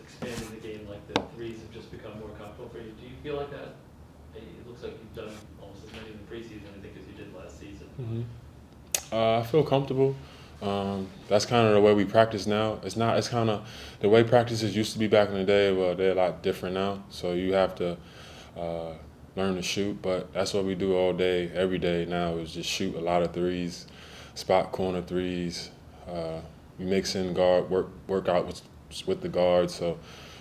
expanding the game, like the threes have just become more comfortable for you. Do you feel like that? It looks like you've done almost as many in the preseason, I think, as you did last season. I feel comfortable. That's kind of the way we practice now. It's kind of the way practices used to be back in the day. Well, they're a lot different now. So you have to uh, learn to shoot. But that's what we do all day, every day now is just shoot a lot of threes, spot corner threes. We mix in work out with the guards. So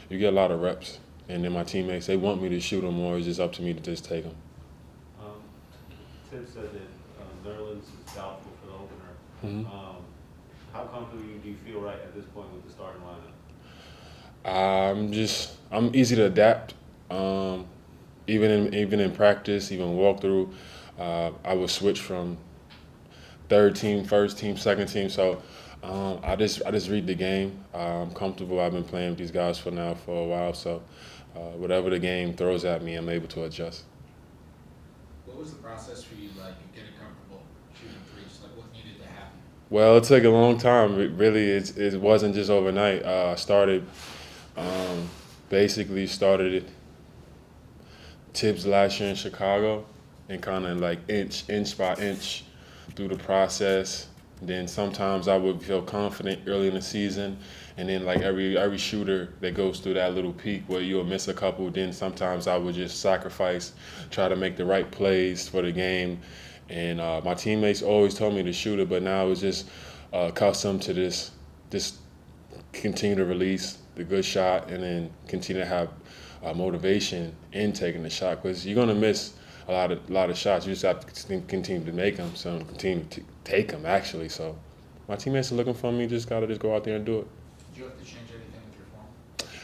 you get a lot of reps. And then my teammates, they want me to shoot them more. It's just up to me to just take them. Tim said that Nerlens is doubtful for the opener. Mm-hmm. How comfortable do you feel right at this point with the starting lineup? I'm easy to adapt. Even in practice, even walkthrough, I would switch from third team, first team, second team. So I just read the game. I'm comfortable. I've been playing with these guys for a while. So whatever the game throws at me, I'm able to adjust. What was the process for you, like, getting comfortable shooting threes? Like, what needed to happen? Well, it took a long time. It wasn't just overnight. I basically started it Tibbs last year in Chicago, and kind of like inch by inch through the process. Then sometimes I would feel confident early in the season, and then like every shooter that goes through that little peak where you'll miss a couple, then sometimes I would just sacrifice, try to make the right plays for the game. And my teammates always told me to shoot it, but now I was just accustomed to this continue to release the good shot, and then continue to have motivation in taking the shot, because you're gonna miss a lot of shots. You just have to continue to make them, so continue to take them actually. So my teammates are looking for me. Just gotta go out there and do it. Did you have to change anything with your form?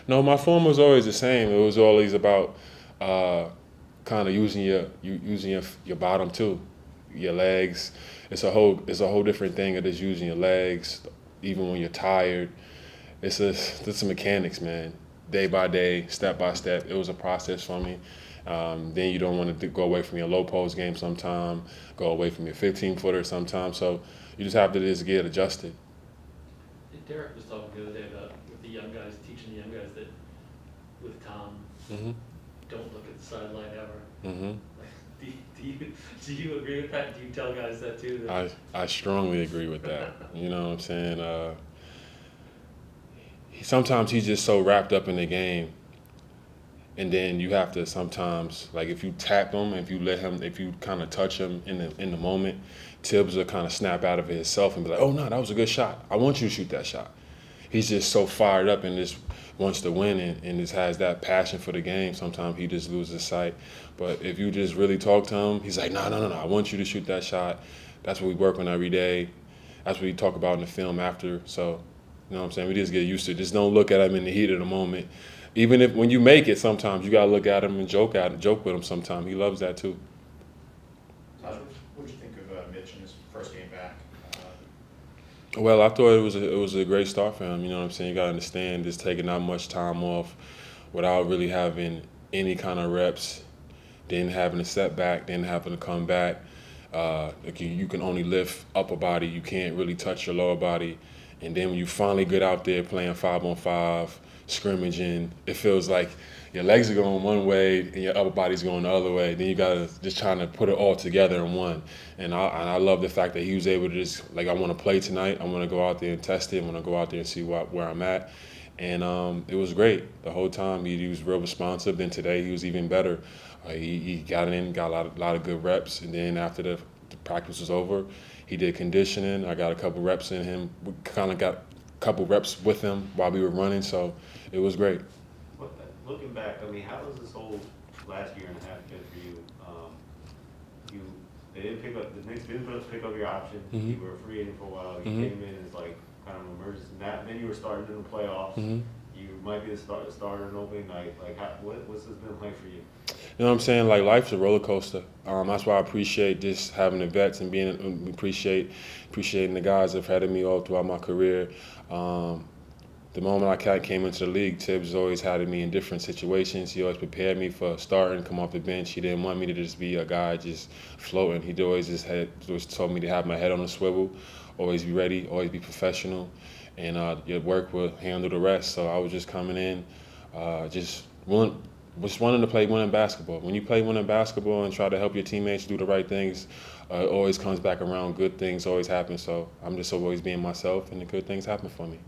No, my form was always the same. It was always about kind of using your bottom too, your legs. It's a whole different thing of just using your legs, even when you're tired. It's a mechanics, man. Day by day, step by step. It was a process for me. Then you don't want to go away from your low post game sometime, go away from your 15-footer sometime. So you just have to just get adjusted. Derek was talking the other day about with the young guys, teaching the young guys that with Tom, Mm-hmm. don't look at the sideline ever. Mm-hmm. Do you agree with that? Do you tell guys that too? I strongly agree with that. You know what I'm saying? Sometimes he's just so wrapped up in the game, and then you have to sometimes, like, if you tap him, if you kind of touch him in the moment, Tibbs will kind of snap out of it himself and be like, "Oh no, that was a good shot. I want you to shoot that shot." He's just so fired up and just wants to win, and just has that passion for the game. Sometimes he just loses sight. But if you just really talk to him, he's like, no, I want you to shoot that shot. That's what we work on every day. That's what we talk about in the film after. So, you know what I'm saying? We just get used to it. Just don't look at him in the heat of the moment. Even if when you make it, sometimes you gotta look at him and joke with him. Sometimes he loves that too. What did you think of Mitch in his first game back? Well, I thought it was a great start for him. You know what I'm saying? You gotta understand, just taking not much time off without really having any kind of reps, then having a setback, then having to come back. Like you can only lift upper body. You can't really touch your lower body. And then when you finally get out there playing 5-on-5, scrimmaging, it feels like your legs are going one way and your upper body's going the other way. Then you gotta just trying to put it all together in one. And I love the fact that he was able to just, like, I want to play tonight. I want to go out there and test it. I want to go out there and see where I'm at. And it was great the whole time. He was real responsive. Then today he was even better. He got in, got a lot of good reps. And then after the practice was over, he did conditioning. I got a couple reps in him. We kind of got a couple reps with him while we were running. So it was great. Looking back, I mean, how was this whole last year and a half been for you? They didn't pick up, the Knicks didn't pick up your option. Mm-hmm. You were a free agent for a while. You Mm-hmm. came in as like kind of emergency. Then you were starting in the playoffs. Mm-hmm. You might be the starter on opening night. Like, what's this been like for you? You know what I'm saying? Like, life's a roller coaster. That's why I appreciate just having the vets and appreciating the guys that have had me all throughout my career. The moment I came into the league, Tibbs always had me in different situations. He always prepared me for starting, come off the bench. He didn't want me to just be a guy just floating. He always told me to have my head on a swivel, always be ready, always be professional. and your work will handle the rest. So I was just coming in, just wanting to play winning basketball. When you play winning basketball and try to help your teammates do the right things, it always comes back around. Good things always happen. So I'm just always being myself, and the good things happen for me.